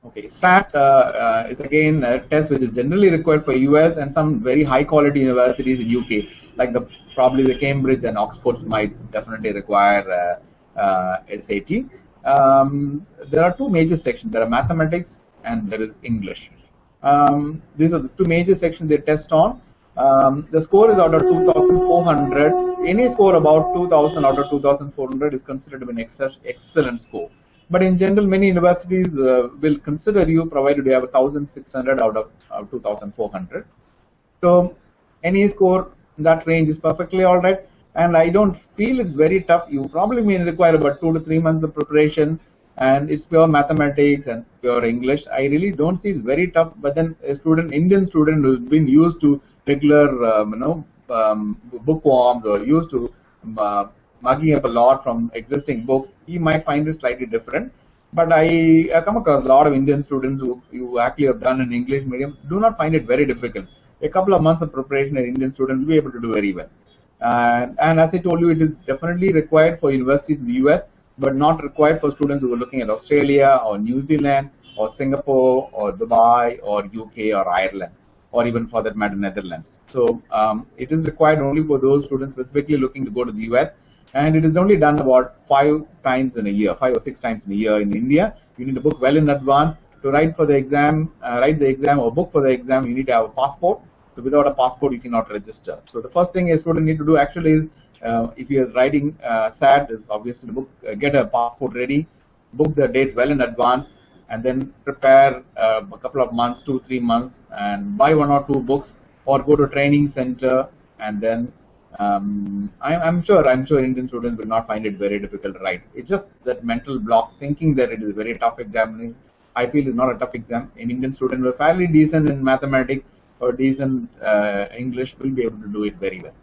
Okay, SAT is again a test which is generally required for US and some very high quality universities in UK, like probably the Cambridge and Oxfords might definitely require SAT. There are two major sections. There are mathematics and there is English. These are the two major sections they test on. The score is out of 2,400. Any score about 2,000 out of 2,400 is considered to be an excellent score. But in general, many universities will consider you provided you have 1,600 out of 2,400. So any score in that range is perfectly all right. And I don't feel it's very tough. You probably may require about 2 to 3 months of preparation, and it's pure mathematics and pure English. I really don't see it's very tough. But then a Indian student who's been used to regular, bookworms or used to mugging up a lot from existing books, he might find it slightly different. But I come across a lot of Indian students who actually have done an English medium do not find it very difficult. A couple of months of preparation, an Indian student will be able to do very well. And as I told you, it is definitely required for universities in the US, but not required for students who are looking at Australia or New Zealand or Singapore or Dubai or UK or Ireland, or even for that matter Netherlands. So it is required only for those students specifically looking to go to the US, and it is only done about 5 times in a year, 5 or 6 times in a year in India. You need to book well in advance. To write for the exam, or book for the exam, you need to have a passport. So without a passport, you cannot register. So the first thing a student need to do actually is, if you are writing SAT, is obviously to get a passport ready, book the dates well in advance, and then prepare a couple of months, 2-3 months, and buy 1 or 2 books, or go to a training center, and then I'm sure Indian students will not find it very difficult to write. It's just that mental block, thinking that it is a very tough exam. I feel it's not a tough exam. An Indian student who is fairly decent in mathematics or decent English will be able to do it very well.